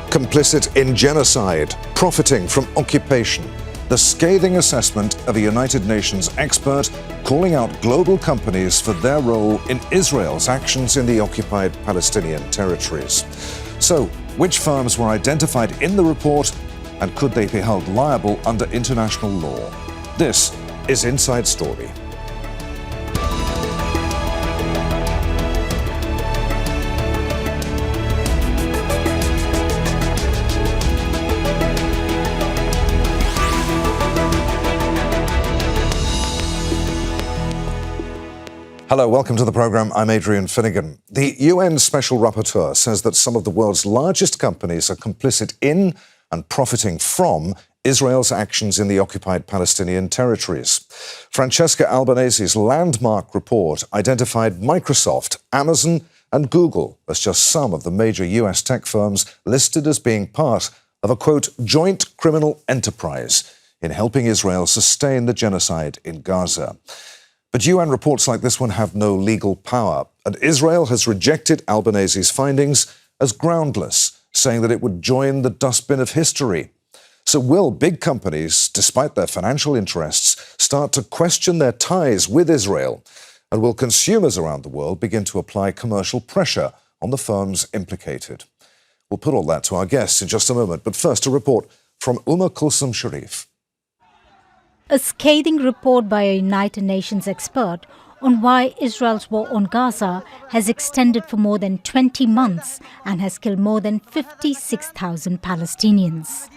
Complicit in genocide, profiting from occupation. The scathing assessment of a United Nations expert calling out global companies for their role in Israel's actions in the occupied Palestinian territories. So, which firms were identified in the report, and could they be held liable under international law? This is Inside Story. Hello, welcome to the programme. I'm Adrian Finighan. The UN Special Rapporteur says that some of the world's largest companies are complicit in and profiting from Israel's actions in the occupied Palestinian territories. Francesca Albanese's landmark report identified Microsoft, Amazon and Google as just some of the major US tech firms listed as being part of a, quote, joint criminal enterprise in helping Israel sustain the genocide in Gaza. But UN reports like this one have no legal power, and Israel has rejected Albanese's findings as groundless, saying that it would join the dustbin of history. So will big companies, despite their financial interests, start to question their ties with Israel? And will consumers around the world begin to apply commercial pressure on the firms implicated? We'll put all that to our guests in just a moment, but first a report from Omar Sharif. A scathing report by a United Nations expert on why Israel's war on Gaza has extended for more than 20 months and has killed more than 56,000 Palestinians.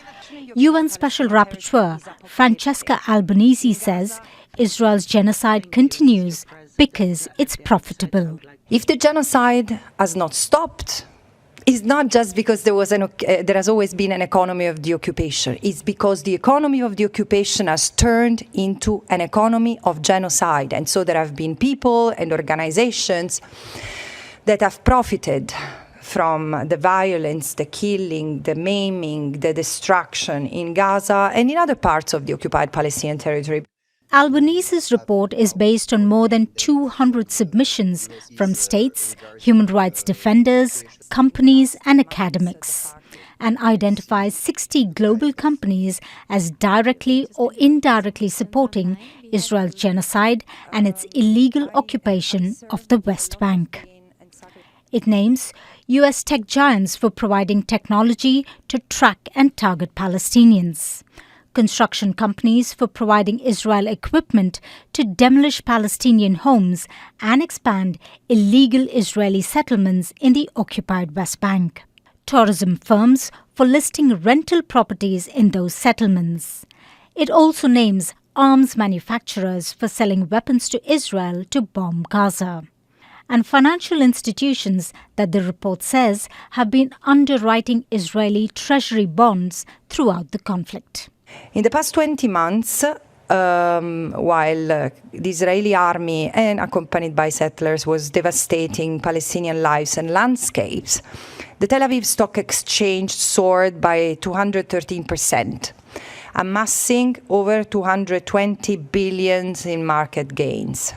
UN Special Rapporteur Francesca Albanese says Israel's genocide continues because it's profitable. If the genocide has not stopped, it's not just because there has always been an economy of the occupation. It's because the economy of the occupation has turned into an economy of genocide. And so there have been people and organizations that have profited from the violence, the killing, the maiming, the destruction in Gaza and in other parts of the occupied Palestinian territory. Albanese's report is based on more than 200 submissions from states, human rights defenders, companies and academics, and identifies 60 global companies as directly or indirectly supporting Israel's genocide and its illegal occupation of the West Bank. It names US tech giants for providing technology to track and target Palestinians, construction companies for providing Israel equipment to demolish Palestinian homes and expand illegal Israeli settlements in the occupied West Bank, tourism firms for listing rental properties in those settlements. It also names arms manufacturers for selling weapons to Israel to bomb Gaza, and financial institutions that the report says have been underwriting Israeli treasury bonds throughout the conflict. In the past 20 months, while the Israeli army and accompanied by settlers was devastating Palestinian lives and landscapes, the Tel Aviv Stock Exchange soared by 213%, amassing over 220 billion in market gains.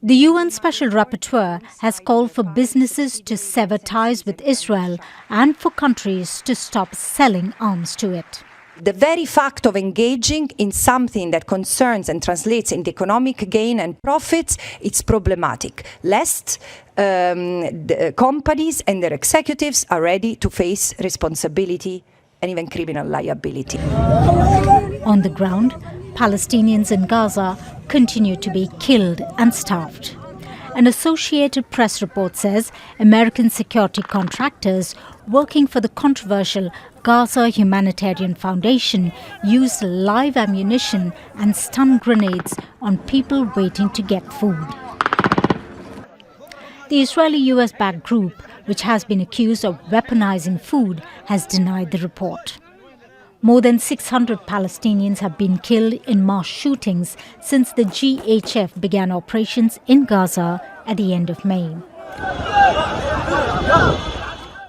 The UN Special Rapporteur has called for businesses to sever ties with Israel and for countries to stop selling arms to it. The very fact of engaging in something that concerns and translates into economic gain and profits, it's problematic, lest the companies and their executives are ready to face responsibility and even criminal liability. On the ground, Palestinians in Gaza continue to be killed and starved. An Associated Press report says American security contractors working for the controversial Gaza Humanitarian Foundation used live ammunition and stun grenades on people waiting to get food. The Israeli US-backed group, which has been accused of weaponizing food, has denied the report. More than 600 Palestinians have been killed in mass shootings since the GHF began operations in Gaza at the end of May.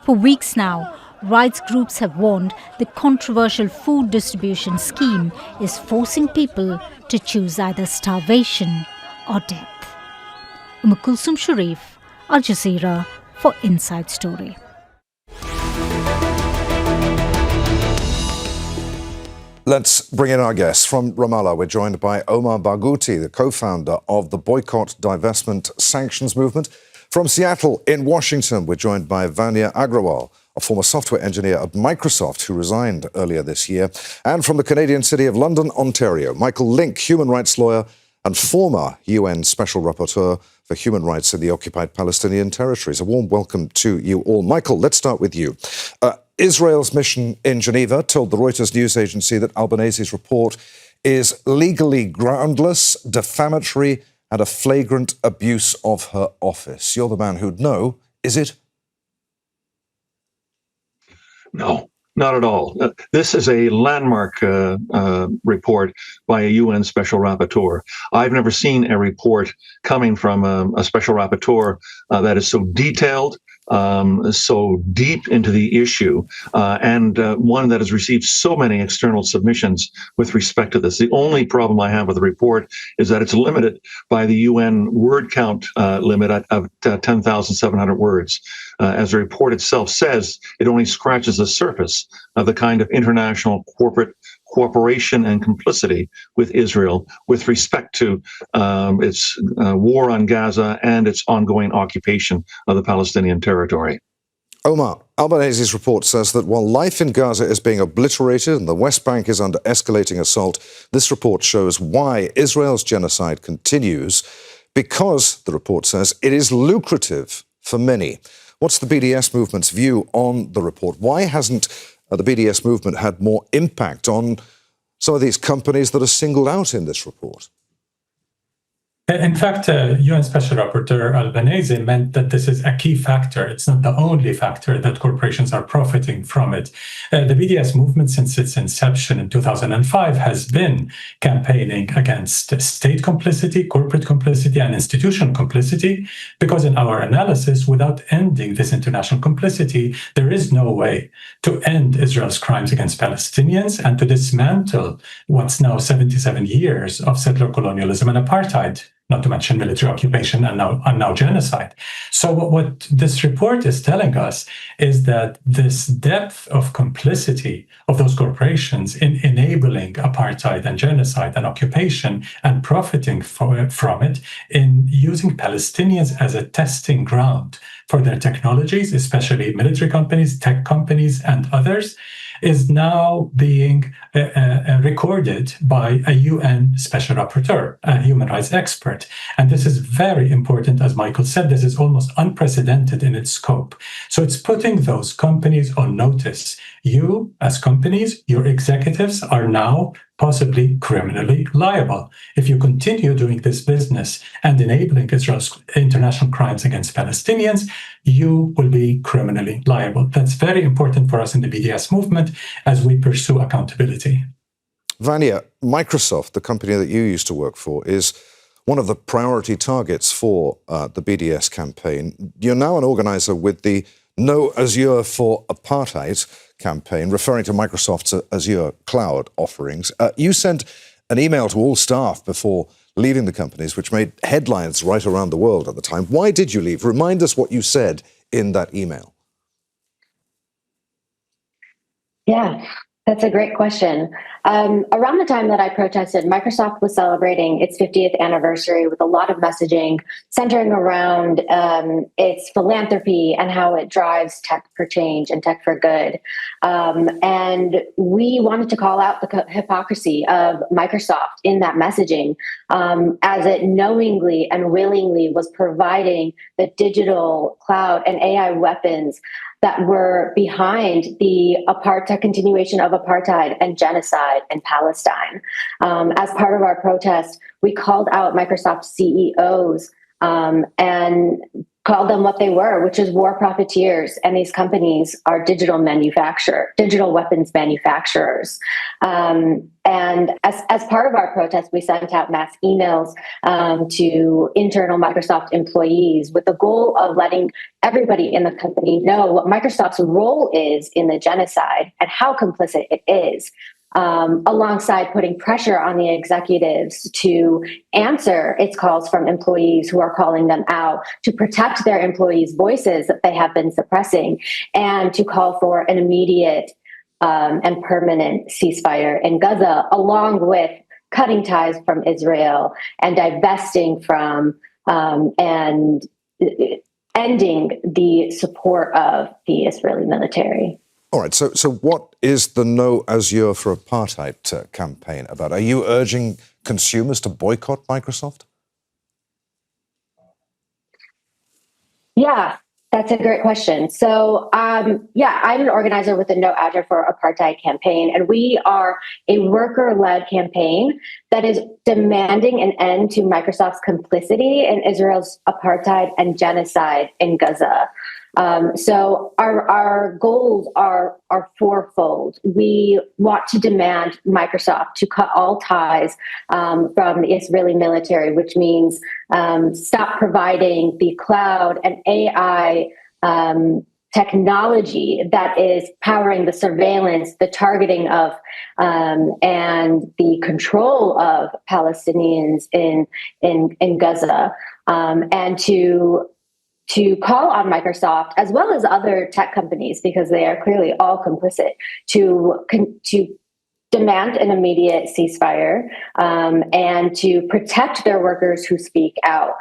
For weeks now, rights groups have warned the controversial food distribution scheme is forcing people to choose either starvation or death. Sharif, Al Jazeera for Inside Story. Let's bring in our guests. From Ramallah, we're joined by Omar Barghouti, the co-founder of the Boycott, Divestment, Sanctions movement. From Seattle in Washington, we're joined by Vaniya Agrawal, a former software engineer at Microsoft who resigned earlier this year. And from the Canadian city of London, Ontario, Michael Lynk, human rights lawyer and former UN Special Rapporteur for human rights in the Occupied Palestinian Territories. A warm welcome to you all. Michael, let's start with you. Israel's mission in Geneva told the Reuters news agency that Albanese's report is legally groundless, defamatory, and a flagrant abuse of her office. You're the man who'd know. Is it? No, not at all. This is a landmark report by a UN Special Rapporteur. I've never seen a report coming from a Special Rapporteur that is so detailed, so deep into the issue, and one that has received so many external submissions with respect to this. The only problem I have with the report is that it's limited by the UN word count limit of 10,700 words. As the report itself says, it only scratches the surface of the kind of international corporate cooperation and complicity with Israel with respect to its war on Gaza and its ongoing occupation of the Palestinian territory. Omar, Albanese's report says that while life in Gaza is being obliterated and the West Bank is under escalating assault, this report shows why Israel's genocide continues because, the report says, it is lucrative for many. What's the BDS movement's view on the report? Why hasn't the BDS movement had more impact on some of these companies that are singled out in this report? In fact, UN Special Rapporteur Albanese meant that this is a key factor. It's not the only factor that corporations are profiting from it. The BDS movement, since its inception in 2005, has been campaigning against state complicity, corporate complicity, and institutional complicity, because in our analysis, without ending this international complicity, there is no way to end Israel's crimes against Palestinians and to dismantle what's now 77 years of settler colonialism and apartheid, not to mention military occupation and now genocide. So what this report is telling us is that this depth of complicity of those corporations in enabling apartheid and genocide and occupation and profiting from it, in using Palestinians as a testing ground for their technologies, especially military companies, tech companies, and others, is now being recorded by a UN Special Rapporteur, a human rights expert. And this is very important. As Michael said, this is almost unprecedented in its scope. So it's putting those companies on notice. You, as companies, your executives are now possibly criminally liable. If you continue doing this business and enabling Israel's international crimes against Palestinians, you will be criminally liable. That's very important for us in the BDS movement as we pursue accountability. Vaniya, Microsoft, the company that you used to work for, is one of the priority targets for the BDS campaign. You're now an organizer with the No Azure for Apartheid campaign, referring to Microsoft's Azure cloud offerings. You sent an email to all staff before leaving the companies, which made headlines right around the world at the time. Why did you leave? Remind us what you said in that email. Yeah, that's a great question. Around the time that I protested, Microsoft was celebrating its 50th anniversary with a lot of messaging centering around its philanthropy and how it drives tech for change and tech for good. And we wanted to call out the hypocrisy of Microsoft in that messaging, as it knowingly and willingly was providing the digital cloud and AI weapons that were behind the continuation of apartheid and genocide in Palestine. As part of our protest, we called out Microsoft CEOs and called them what they were, which is war profiteers. And these companies are digital weapons manufacturers. And as part of our protest, we sent out mass emails to internal Microsoft employees with the goal of letting everybody in the company know what Microsoft's role is in the genocide and how complicit it is. Alongside putting pressure on the executives to answer its calls from employees who are calling them out, to protect their employees' voices that they have been suppressing, and to call for an immediate and permanent ceasefire in Gaza, along with cutting ties from Israel and divesting from and ending the support of the Israeli military. All right, so what is the No Azure for Apartheid campaign about? Are you urging consumers to boycott Microsoft? Yeah, that's a great question. So, I'm an organizer with the No Azure for Apartheid campaign, and we are a worker-led campaign that is demanding an end to Microsoft's complicity in Israel's apartheid and genocide in Gaza. So our goals are fourfold. We want to demand Microsoft to cut all ties from the Israeli military, which means stop providing the cloud and AI technology that is powering the surveillance, the targeting of, and the control of Palestinians in Gaza, and to call on Microsoft, as well as other tech companies, because they are clearly all complicit, to demand an immediate ceasefire and to protect their workers who speak out.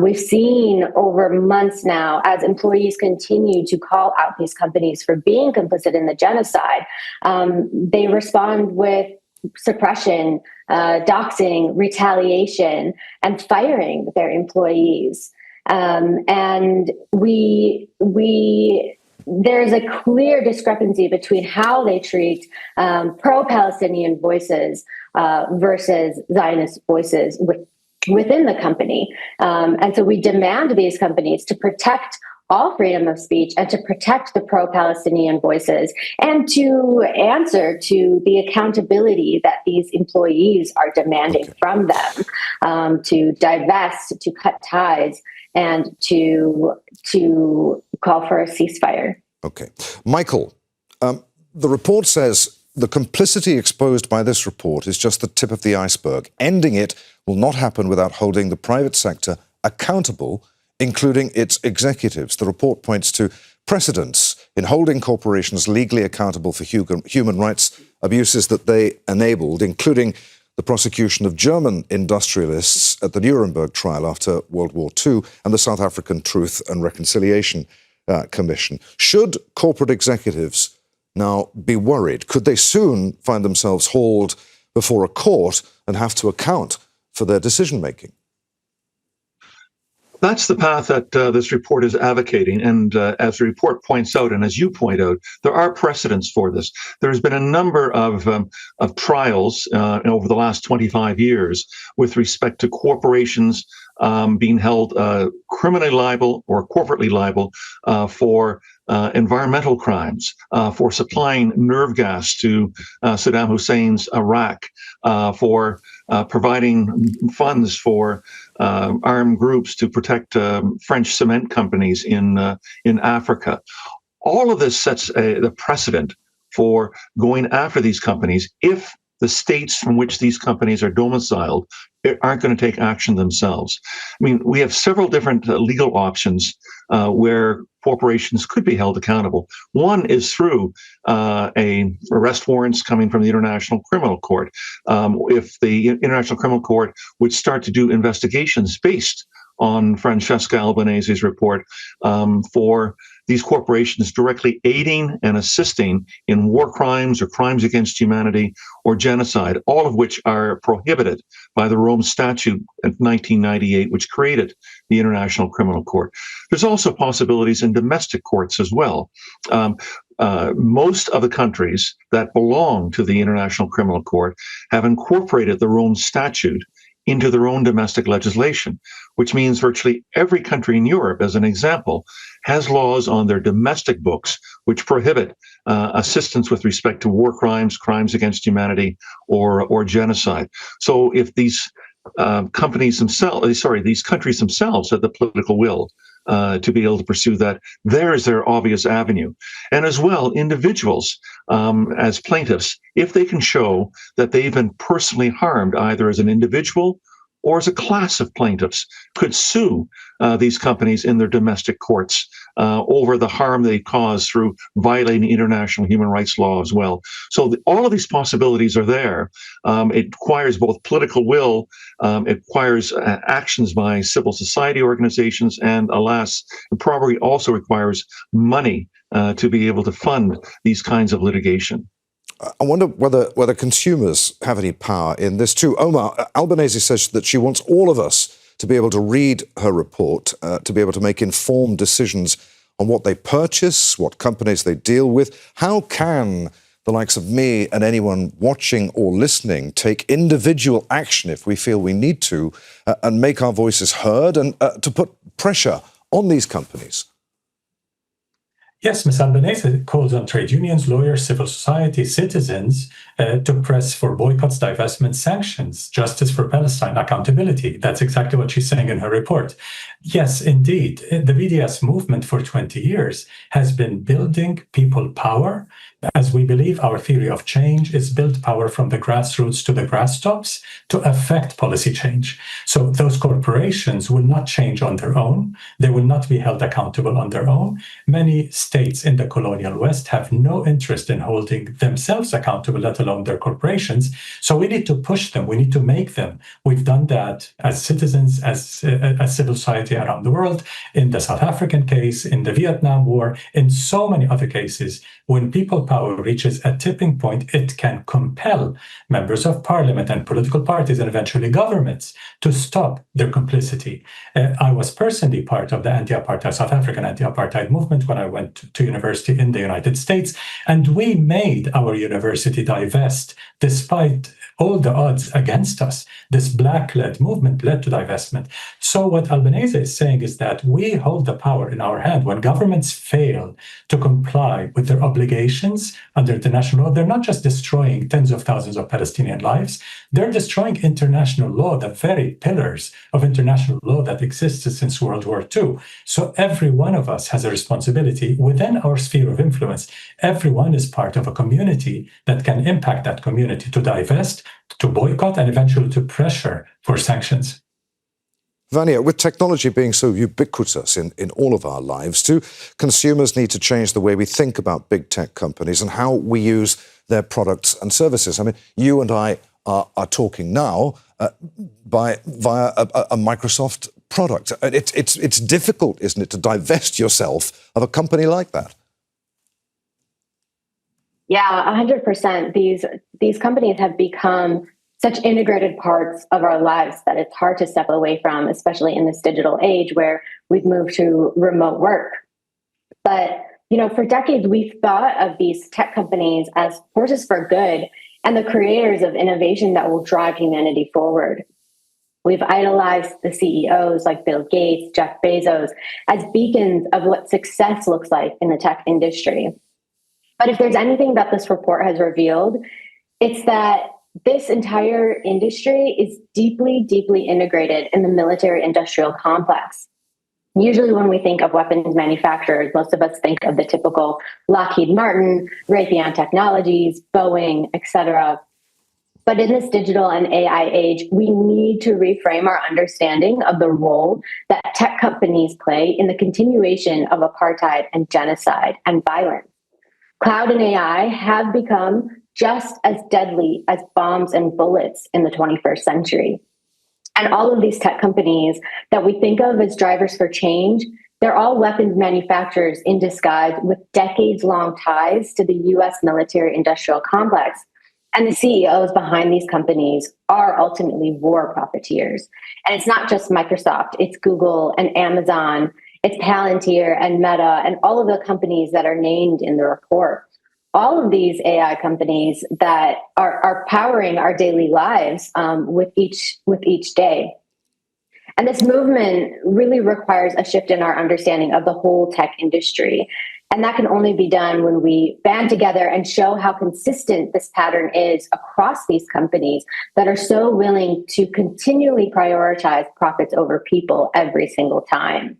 We've seen over months now, as employees continue to call out these companies for being complicit in the genocide, they respond with suppression, doxing, retaliation, and firing their employees. And there's a clear discrepancy between how they treat pro-Palestinian voices versus Zionist voices within the company. And so we demand these companies to protect all freedom of speech and to protect the pro-Palestinian voices and to answer to the accountability that these employees are demanding from them, to divest, to cut ties, and to call for a ceasefire. Okay. Michael, the report says the complicity exposed by this report is just the tip of the iceberg. Ending it will not happen without holding the private sector accountable, including its executives. The report points to precedents in holding corporations legally accountable for human rights abuses that they enabled, including the prosecution of German industrialists at the Nuremberg trial after World War II and the South African Truth and Reconciliation Commission. Should corporate executives now be worried? Could they soon find themselves hauled before a court and have to account for their decision-making? That's the path that this report is advocating. And as the report points out, and as you point out, there are precedents for this. There's been a number of trials over the last 25 years with respect to corporations being held criminally liable or corporately liable for environmental crimes, for supplying nerve gas to Saddam Hussein's Iraq, for providing funds for armed groups to protect French cement companies in Africa. All of this sets the precedent for going after these companies if the states from which these companies are domiciled aren't going to take action themselves. I mean, we have several different legal options where corporations could be held accountable. One is through arrest warrants coming from the International Criminal Court. If the International Criminal Court would start to do investigations based on Francesca Albanese's report for these corporations directly aiding and assisting in war crimes or crimes against humanity or genocide, all of which are prohibited by the Rome Statute of 1998, which created the International Criminal Court. There's also possibilities in domestic courts as well. Most of the countries that belong to the International Criminal Court have incorporated the Rome Statute into their own domestic legislation, which means virtually every country in Europe, as an example, has laws on their domestic books which prohibit assistance with respect to war crimes, crimes against humanity, or genocide. So if these countries themselves have the political will to be able to pursue that, there is their obvious avenue. And as well, individuals as plaintiffs, if they can show that they've been personally harmed, either as an individual or as a class of plaintiffs, could sue these companies in their domestic courts over the harm they cause through violating international human rights law as well. So all of these possibilities are there. It requires both political will, it requires actions by civil society organizations, and alas, it probably also requires money to be able to fund these kinds of litigation. I wonder whether consumers have any power in this too. Omar, Albanese says that she wants all of us to be able to read her report, to be able to make informed decisions on what they purchase, what companies they deal with. How can the likes of me and anyone watching or listening take individual action if we feel we need to, and make our voices heard, and to put pressure on these companies? Yes, Ms. Albanese calls on trade unions, lawyers, civil society, citizens to press for boycotts, divestment, sanctions, justice for Palestine, accountability. That's exactly what she's saying in her report. Yes, indeed. The BDS movement for 20 years has been building people power, as we believe our theory of change is build power from the grassroots to the grass tops to affect policy change. So those corporations will not change on their own. They will not be held accountable on their own. Many states in the colonial West have no interest in holding themselves accountable, let alone their corporations. So we need to push them. We need to make them. We've done that as citizens, as civil society around the world, in the South African case, in the Vietnam War, in so many other cases. When people power reaches a tipping point, it can compel members of parliament and political parties and eventually governments to stop their complicity. I was personally part of the South African anti-apartheid movement when I went to university in the United States, and we made our university divest despite all the odds against us. This Black-led movement led to divestment. So what Albanese is saying is that we hold the power in our hand. When governments fail to comply with their obligations under international law, they're not just destroying tens of thousands of Palestinian lives, they're destroying international law, the very pillars of international law that existed since World War II. So every one of us has a responsibility within our sphere of influence. Everyone is part of a community that can impact that community to divest, to boycott, and eventually to pressure for sanctions. Vaniya, with technology being so ubiquitous in all of our lives, do consumers need to change the way we think about big tech companies and how we use their products and services? I mean, you and I are talking now via a Microsoft product. It's difficult, isn't it, to divest yourself of a company like that? Yeah, 100%. These companies have become such integrated parts of our lives that it's hard to step away from, especially in this digital age where we've moved to remote work. But, for decades, we've thought of these tech companies as forces for good and the creators of innovation that will drive humanity forward. We've idolized the CEOs like Bill Gates, Jeff Bezos, as beacons of what success looks like in the tech industry. But if there's anything that this report has revealed, it's that this entire industry is deeply, deeply integrated in the military-industrial complex. Usually when we think of weapons manufacturers, most of us think of the typical Lockheed Martin, Raytheon Technologies, Boeing, etc. But in this digital and AI age, we need to reframe our understanding of the role that tech companies play in the continuation of apartheid and genocide and violence. Cloud and AI have become just as deadly as bombs and bullets in the 21st century. And all of these tech companies that we think of as drivers for change, they're all weapons manufacturers in disguise with decades-long ties to the US military-industrial complex. And the CEOs behind these companies are ultimately war profiteers. And it's not just Microsoft, it's Google and Amazon, it's Palantir and Meta and all of the companies that are named in the report. All of these AI companies that are powering our daily lives with each day. And this movement really requires a shift in our understanding of the whole tech industry. And that can only be done when we band together and show how consistent this pattern is across these companies that are so willing to continually prioritize profits over people every single time.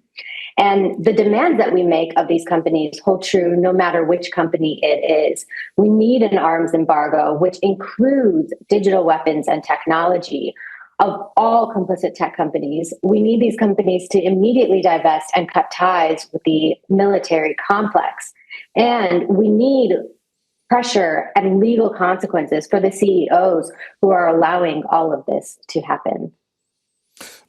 And the demands that we make of these companies hold true no matter which company it is. We need an arms embargo, which includes digital weapons and technology. of all complicit tech companies. We need these companies to immediately divest and cut ties with the military complex. And we need pressure and legal consequences for the CEOs who are allowing all of this to happen.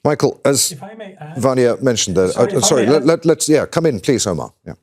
Michael, as If I may add, Vaniya mentioned there, let's come in, please, Omar. Yeah.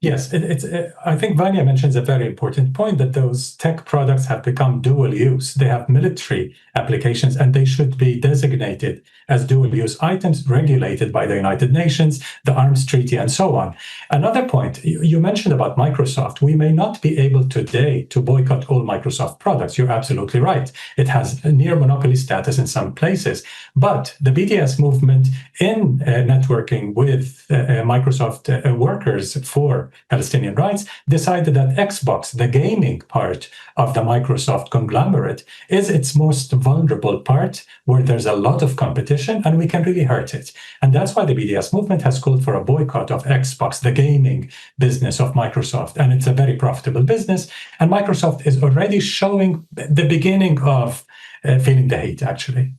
Yes, I think Vaniya mentions a very important point, that those tech products have become dual use. They have military applications, and they should be designated as dual use items regulated by the United Nations, the Arms Treaty, and so on. Another point, you mentioned about Microsoft. We may not be able today to boycott all Microsoft products. You're absolutely right. It has a near monopoly status in some places. But the BDS movement, in networking with Microsoft workers for Palestinian rights, decided that Xbox, the gaming part of the Microsoft conglomerate, is its most vulnerable part, where there's a lot of competition and we can really hurt it. And that's why the BDS movement has called for a boycott of Xbox, the gaming business of Microsoft. And it's a very profitable business. And Microsoft is already showing the beginning of feeling the heat, actually.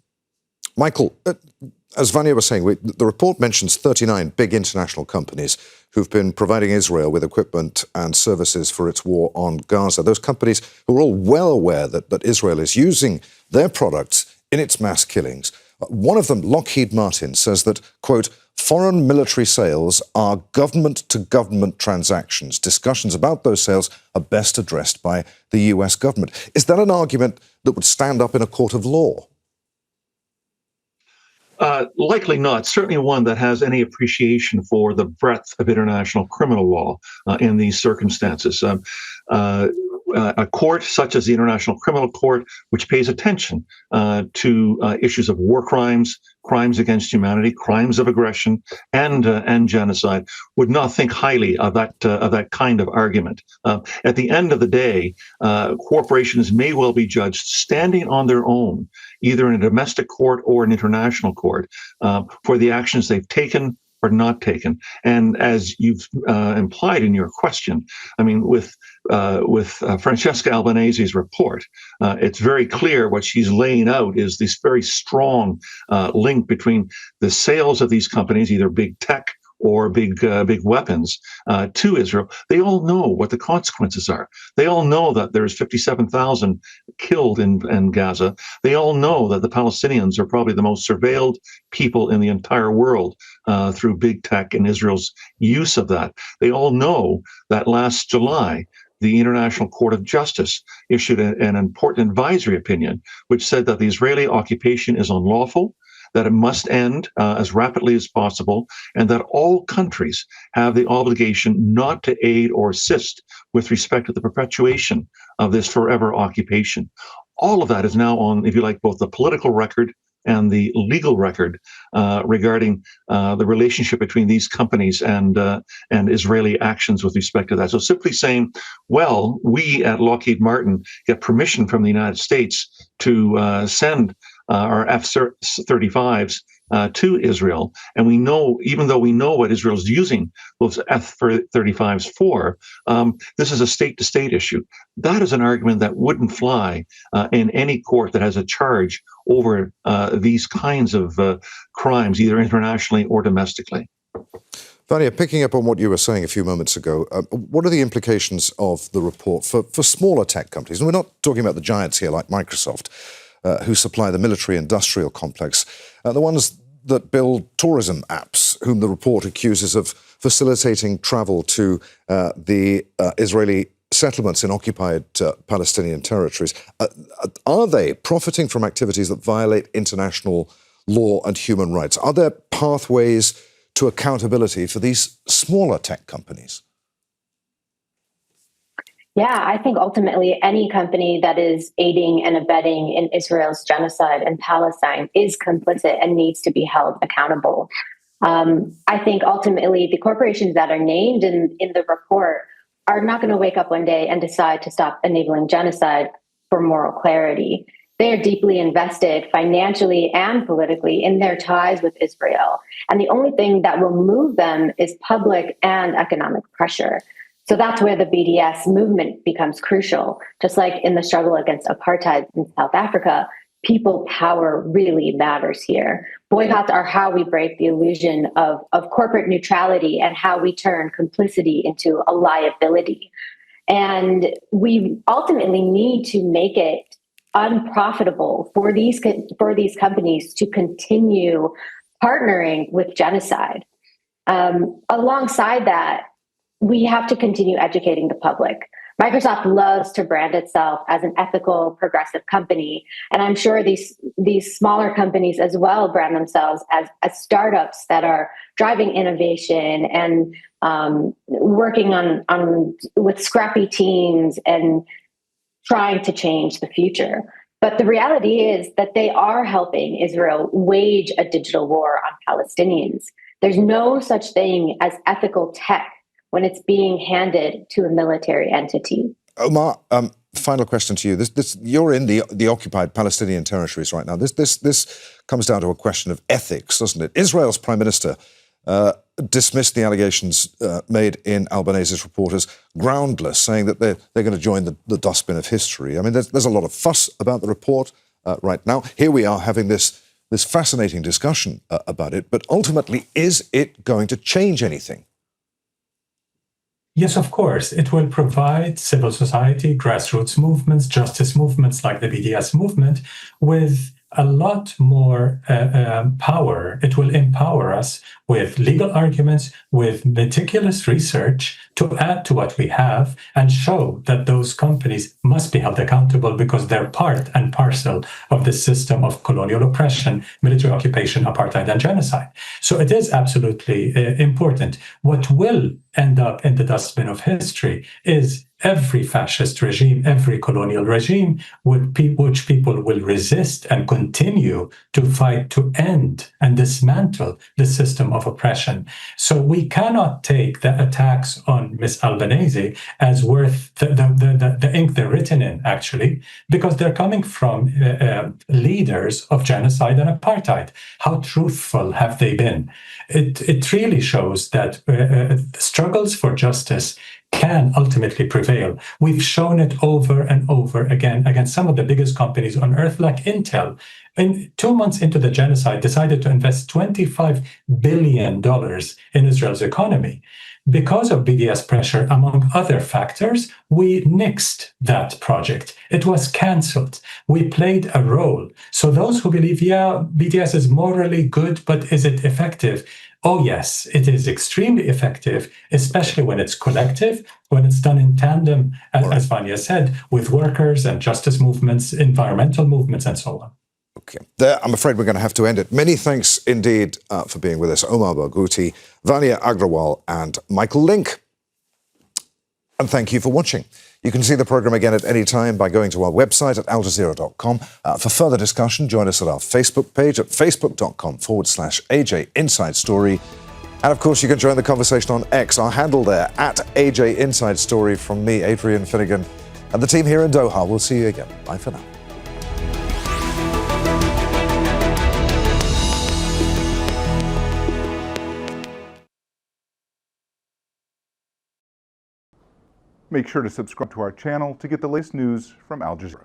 Michael, as Vaniya was saying, the report mentions 39 big international companies who've been providing Israel with equipment and services for its war on Gaza. Those companies who are all well aware that Israel is using their products in its mass killings. One of them, Lockheed Martin, says that, quote, foreign military sales are government-to-government transactions. Discussions about those sales are best addressed by the US government. Is that an argument that would stand up in a court of law? Likely not. Certainly one that has any appreciation for the breadth of international criminal law in these circumstances. A court such as the International Criminal Court, which pays attention to issues of war crimes, crimes against humanity, crimes of aggression, and genocide, would not think highly of that kind of argument. At the end of the day, corporations may well be judged standing on their own, either in a domestic court or an international court, for the actions they've taken or not taken. And as you've implied in your question, I mean, with Francesca Albanese's report, it's very clear what she's laying out is this very strong link between the sales of these companies, either big tech or big weapons, to Israel. They all know what the consequences are. They all know that there's 57,000 killed in Gaza. They all know that the Palestinians are probably the most surveilled people in the entire world through big tech and Israel's use of that. They all know that last July, the International Court of Justice issued an important advisory opinion, which said that the Israeli occupation is unlawful, that it must end as rapidly as possible, and that all countries have the obligation not to aid or assist with respect to the perpetuation of this forever occupation. All of that is now on, if you like, both the political record and the legal record regarding the relationship between these companies and Israeli actions with respect to that. So simply saying, well, we at Lockheed Martin get permission from the United States to send our F-35s to Israel, and we know, even though we know what Israel's using those F-35s for, this is a state-to-state issue. That is an argument that wouldn't fly in any court that has a charge over these kinds of crimes, either internationally or domestically. Vaniya, picking up on what you were saying a few moments ago, what are the implications of the report for smaller tech companies? And we're not talking about the giants here like Microsoft, who supply the military-industrial complex, the ones that build tourism apps, whom the report accuses of facilitating travel to the Israeli settlements in occupied Palestinian territories. Are they profiting from activities that violate international law and human rights? Are there pathways to accountability for these smaller tech companies? Yeah, I think ultimately any company that is aiding and abetting in Israel's genocide in Palestine is complicit and needs to be held accountable. I think ultimately the corporations that are named in the report are not going to wake up one day and decide to stop enabling genocide for moral clarity. They are deeply invested financially and politically in their ties with Israel. And the only thing that will move them is public and economic pressure. So that's where the BDS movement becomes crucial. Just like in the struggle against apartheid in South Africa, people power really matters here. Boycotts are how we break the illusion of corporate neutrality and how we turn complicity into a liability. And we ultimately need to make it unprofitable for these companies to continue partnering with genocide. Alongside that, we have to continue educating the public. Microsoft loves to brand itself as an ethical, progressive company, and I'm sure these smaller companies as well brand themselves as startups that are driving innovation and working on with scrappy teams and trying to change the future. But the reality is that they are helping Israel wage a digital war on Palestinians. There's no such thing as ethical tech when it's being handed to a military entity. Omar, final question to you. You're in the occupied Palestinian territories right now. This comes down to a question of ethics, doesn't it? Israel's Prime Minister dismissed the allegations made in Albanese's report as groundless, saying that they're going to join the dustbin of history. I mean, there's a lot of fuss about the report right now. Here we are having this fascinating discussion about it, but ultimately, is it going to change anything? Yes, of course. It will provide civil society, grassroots movements, justice movements like the BDS movement with a lot more power. It will empower us with legal arguments, with meticulous research to add to what we have and show that those companies must be held accountable because they're part and parcel of the system of colonial oppression, military occupation, apartheid, and genocide. So it is absolutely important. What will end up in the dustbin of history is every fascist regime, every colonial regime, which people will resist and continue to fight to end and dismantle the system of oppression. So we cannot take the attacks on Miss Albanese as worth the ink they're written in, actually, because they're coming from leaders of genocide and apartheid. How truthful have they been? It really shows that struggles for justice can ultimately prevail. We've shown it over and over again against some of the biggest companies on earth, like Intel. 2 months into the genocide, decided to invest $25 billion in Israel's economy. Because of BDS pressure, among other factors, we nixed that project. It was cancelled. We played a role. So those who believe, yeah, BDS is morally good, but is it effective? Oh, yes, it is extremely effective, especially when it's collective, when it's done in tandem, as Vaniya said, with workers and justice movements, environmental movements, and so on. Okay, there, I'm afraid we're going to have to end it. Many thanks indeed for being with us, Omar Barghouti, Vaniya Agrawal, and Michael Lynk. And thank you for watching. You can see the programme again at any time by going to our website at aljazeera.com. For further discussion, join us at our Facebook page at facebook.com/AJ Inside Story. And of course, you can join the conversation on X, our handle there, at AJ Inside Story. From me, Adrian Finighan, and the team here in Doha. We'll see you again. Bye for now. Make sure to subscribe to our channel to get the latest news from Al Jazeera.